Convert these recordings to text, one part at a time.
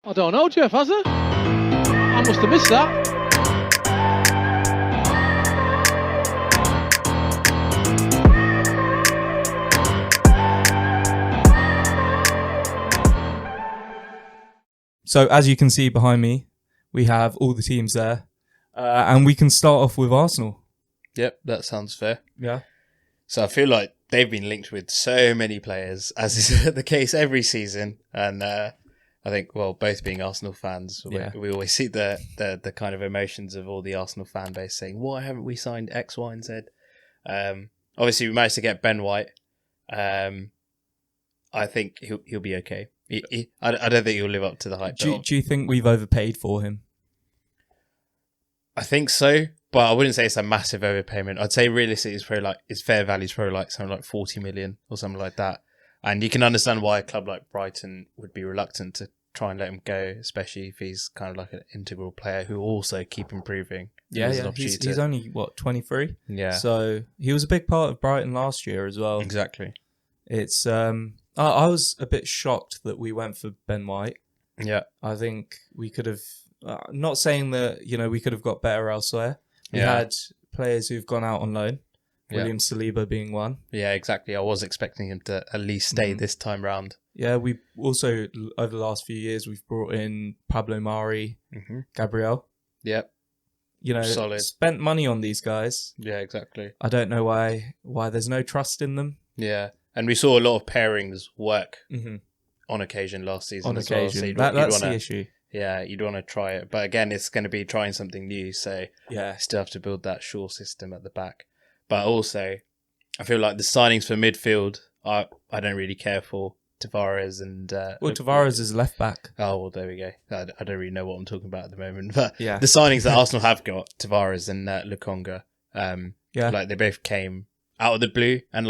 I don't know, Jeff, has it? I must have missed that. So as you can see behind me, we have all the teams there. And we can start off with Arsenal. Yep, that sounds fair. Yeah. So I feel like they've been linked with so many players, as is the case every season. And I think, well, both being Arsenal fans, we always see the kind of emotions of all the Arsenal fan base saying, why haven't we signed X, Y, and Z? Obviously, we managed to get Ben White. I think he'll be okay. I don't think he'll live up to the hype. Do you think we've overpaid for him? I think so, but I wouldn't say it's a massive overpayment. I'd say realistically, it's probably his fair value is probably like something like 40 million or something like that. And you can understand why a club like Brighton would be reluctant to try and let him go, especially if he's kind of like an integral player who also keep improving. Yeah. He's only 23. Yeah. So he was a big part of Brighton last year as well. Exactly. It's I was a bit shocked that we went for Ben White. Yeah. I think we could have. Not saying that we could have got better elsewhere. We had players who've gone out on loan. William Saliba being one. Yeah, exactly. I was expecting him to at least stay this time round. Yeah, we also over the last few years we've brought in Pablo Mari, Gabriel. Yep. Solid. Spent money on these guys. Yeah, exactly. I don't know why there's no trust in them. Yeah, and we saw a lot of pairings work on occasion last season. That's the issue. Yeah, you'd want to try it. But again, it's going to be trying something new. So yeah, still have to build that Shaw system at the back. But also, I feel like the signings for midfield, I don't really care for Tavares and... Tavares is left back. Oh, well, there we go. I don't really know what I'm talking about at the moment. But yeah, the signings that Arsenal have got, Tavares and Lukonga, like they both came out of the blue. And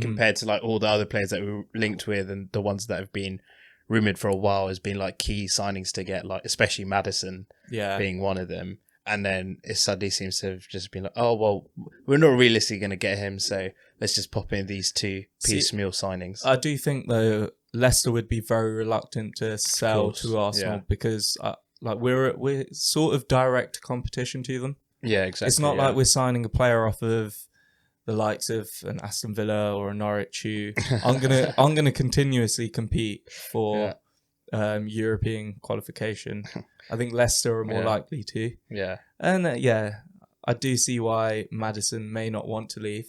compared to like all the other players that we were linked with and the ones that have been rumoured for a while as being like key signings to get, like especially Maddison being one of them. And then it suddenly seems to have just been like, oh, well, we're not realistically going to get him, so let's just pop in these two piecemeal signings. I do think, though, Leicester would be very reluctant to sell to Arsenal because we're sort of direct competition to them. Yeah, exactly. It's not like we're signing a player off of the likes of an Aston Villa or a Norwich who I'm gonna continuously compete for European qualification. I think Leicester are more likely to. Yeah. And I do see why Maddison may not want to leave.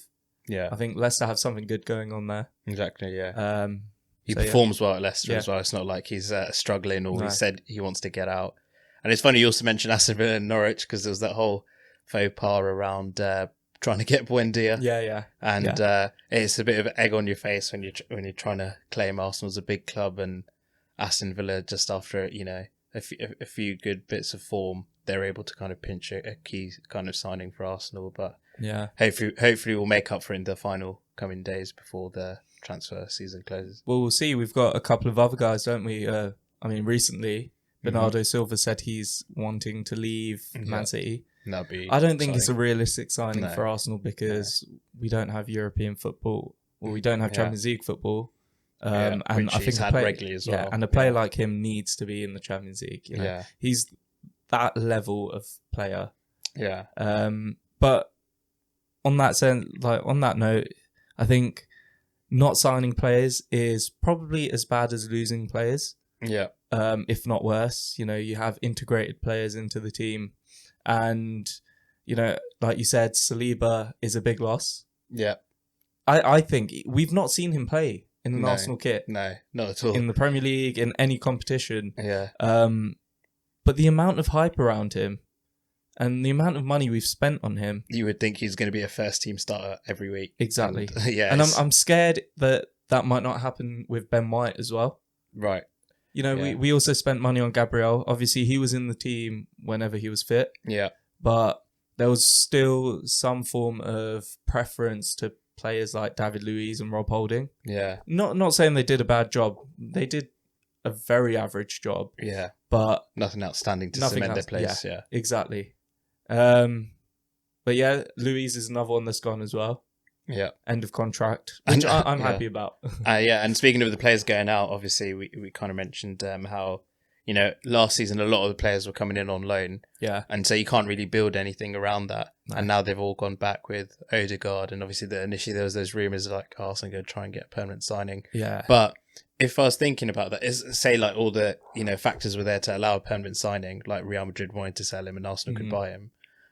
Yeah. I think Leicester have something good going on there. Exactly, yeah. He performs well at Leicester as well. It's not like he's struggling or he said he wants to get out. And it's funny you also mentioned Aston Villa and Norwich because there was that whole faux pas around trying to get Buendia. Yeah. And it's a bit of egg on your face when you're trying to claim Arsenal's a big club and Aston Villa just after, a few good bits of form, they're able to kind of pinch a key kind of signing for Arsenal. But hopefully we'll make up for it in the final coming days before the transfer season closes. Well, we'll see. We've got a couple of other guys, don't we? Recently, Bernardo Silva said he's wanting to leave Man City. I don't think it's a realistic signing for Arsenal because we don't have European football, or we don't have Champions League football. And I think regularly as well. And a player like him needs to be in the Champions League. He's that level of player. Yeah. But on that note, I think not signing players is probably as bad as losing players. Yeah. If not worse. You have integrated players into the team, and like you said, Saliba is a big loss. Yeah. I think we've not seen him play in an Arsenal kit. No, not at all. In the Premier League, in any competition. Yeah. But the amount of hype around him and the amount of money we've spent on him. You would think he's going to be a first team starter every week. Exactly. And I'm scared that might not happen with Ben White as well. Right. We also spent money on Gabriel. Obviously, he was in the team whenever he was fit. Yeah. But there was still some form of preference to players like David Luiz and Rob Holding. Yeah. Not saying they did a bad job. They did a very average job. Yeah. But nothing outstanding to cement their place. Yeah. Exactly. But Luiz is another one that's gone as well. Yeah. End of contract, which I'm happy about. And speaking of the players going out, obviously we kind of mentioned how last season a lot of the players were coming in on loan. Yeah. And so you can't really build anything around that. No. And now they've all gone back with Odegaard, and obviously initially there was those rumours like Arsenal going to try and get a permanent signing. Yeah. But if I was thinking about that, say like all the factors were there to allow a permanent signing, like Real Madrid wanted to sell him and Arsenal could buy him.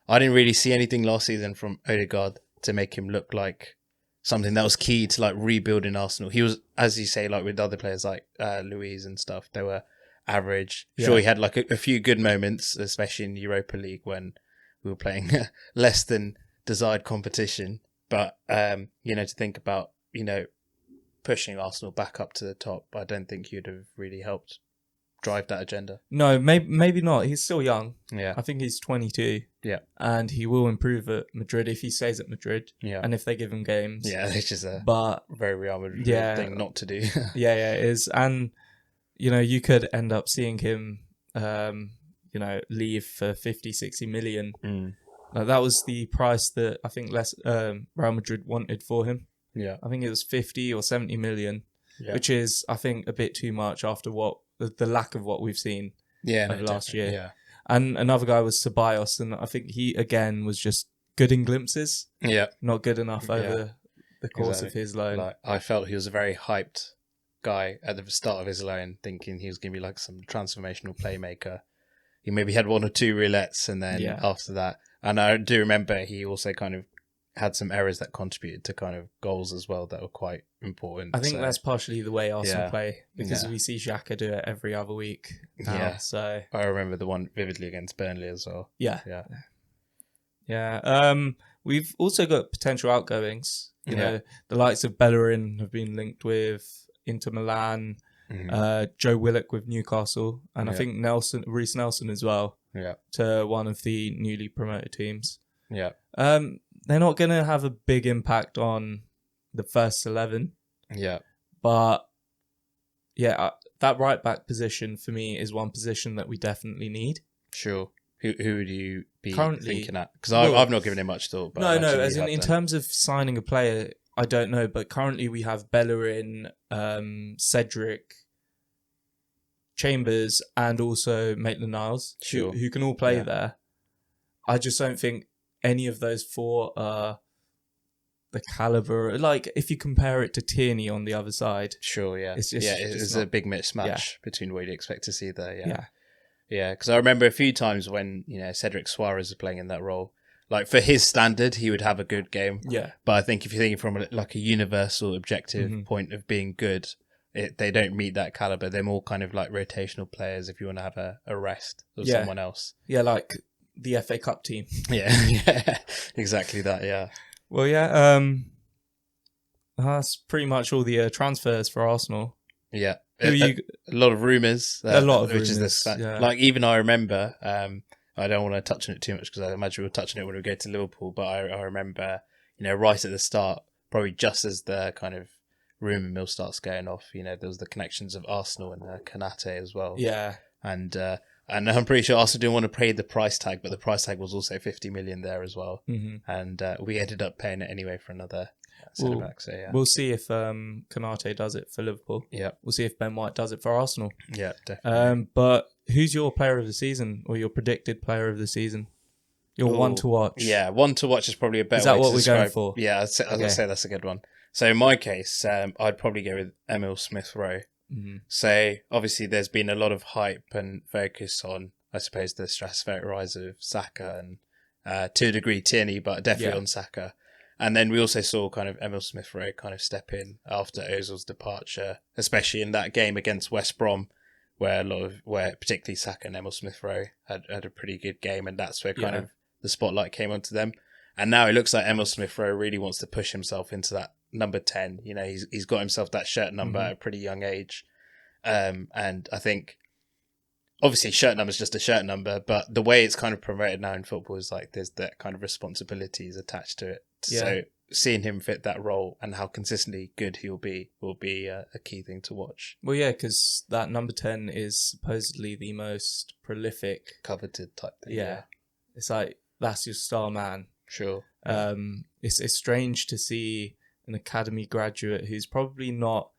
I didn't really see anything last season from Odegaard to make him look like something that was key to like rebuilding Arsenal. He was, as you say, like with other players like Luiz and stuff, they were average. Sure, he had like a few good moments, especially in Europa League when we were playing less than desired competition. But to think about pushing Arsenal back up to the top, I don't think he'd have really helped drive that agenda. No, maybe not. He's still young. Yeah, I think he's 22. Yeah, and he will improve at Madrid if he stays at Madrid. Yeah, and if they give him games. Yeah, which is a very Real Madrid thing not to do. yeah, it is. And you could end up seeing him, leave for 50, 60 million. That was the price that I think Real Madrid wanted for him. Yeah, I think it was 50 or 70 million, which is, I think, a bit too much after the lack of what we've seen over last year. Yeah. And another guy was Ceballos, and I think he, again, was just good in glimpses. Yeah. Not good enough over the course of his loan. Like, I felt he was a very hyped guy at the start of his loan, thinking he was going to be like some transformational playmaker. He maybe had one or two roulettes, and then after that... And I do remember he also kind of had some errors that contributed to kind of goals as well that were quite important. I think that's partially the way Arsenal play, because we see Xhaka do it every other week now, so... I remember the one vividly against Burnley as well. Yeah. We've also got potential outgoings. The likes of Bellerin have been linked with Inter Milan, Joe Willock with Newcastle, and I think Reece Nelson as well, to one of the newly promoted teams. Yeah. They're not going to have a big impact on the first 11. Yeah. But, that right-back position for me is one position that we definitely need. Sure. Who would you be thinking at? Because I've not given it much thought. But no, as in terms of signing a player, I don't know. But currently we have Bellerin, Cedric, Chambers, and also Maitland-Niles, who can all play there. I just don't think any of those four are the caliber. Like, if you compare it to Tierney on the other side. Sure, yeah. It's a big mismatch between what you'd expect to see there, Yeah, because I remember a few times when, Cedric Suarez was playing in that role. Like, for his standard, he would have a good game. Yeah. But I think if you're thinking from a universal objective point of being good, they don't meet that caliber. They're more kind of like rotational players if you want to have a rest of someone else. Yeah, like the FA Cup team. Yeah, exactly that, yeah. Well, that's pretty much all the transfers for Arsenal. Yeah. A lot of rumours. Like, even I remember, I don't want to touch on it too much because I imagine we'll touch on it when we go to Liverpool, but I remember, right at the start, probably just as the kind of rumour mill starts going off, there was the connections of Arsenal and Konate as well. Yeah. And I'm pretty sure Arsenal didn't want to pay the price tag, but the price tag was also 50 million there as well. And we ended up paying it anyway for another centre-back. So, we'll see if Konate does it for Liverpool. Yeah. We'll see if Ben White does it for Arsenal. Yeah, definitely. But who's your player of the season, or your predicted player of the season? Your one to watch? Yeah, one to watch is probably a better way to describe. Is that what we're going for? Yeah, I was going to say that's a good one. So in my case, I'd probably go with Emil Smith-Rowe. So obviously there's been a lot of hype and focus on, I suppose, the stratospheric rise of Saka and to a degree Tierney, but definitely on Saka. And then we also saw kind of Emil Smith-Rowe kind of step in after Ozil's departure, especially in that game against West Brom, where particularly Saka and Emil Smith-Rowe had a pretty good game, and that's where kind of the spotlight came onto them. And now it looks like Emil Smith-Rowe really wants to push himself into that number 10. He's got himself that shirt number at a pretty young age. And I think, obviously, shirt number is just a shirt number, but the way it's kind of promoted now in football is like there's that kind of responsibilities attached to it. Yeah. So seeing him fit that role and how consistently good he'll be will be a key thing to watch. Well, yeah, because that number 10 is supposedly the most prolific, coveted type thing. Yeah. It's like, that's your star man. Sure. It's strange to see an academy graduate who's probably not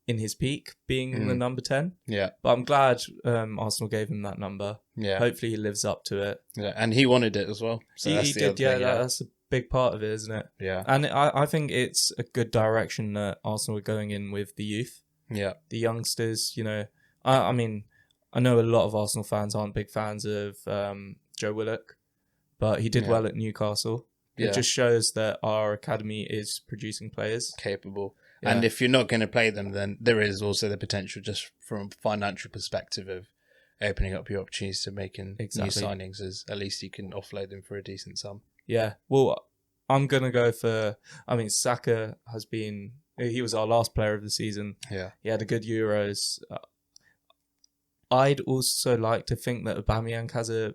in his peak being the number 10. Yeah. But I'm glad Arsenal gave him that number. Yeah. Hopefully he lives up to it. Yeah, and he wanted it as well. So he did, that's a big part of it, isn't it? Yeah. And I think it's a good direction that Arsenal are going in with the youth. Yeah. The youngsters, you know. I mean, I know a lot of Arsenal fans aren't big fans of Joe Willock, but he did well at Newcastle. It just shows that our academy is producing players. Capable. Yeah. And if you're not going to play them, then there is also the potential, just from a financial perspective, of opening up your opportunities to making new signings, as at least you can offload them for a decent sum. Yeah. Well, I'm going to go for... I mean, Saka has been... He was our last player of the season. Yeah. He had a good Euros. I'd also like to think that Aubameyang has a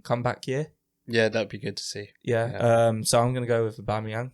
comeback year. Yeah, that'd be good to see. Yeah. So I'm going to go with Aubameyang.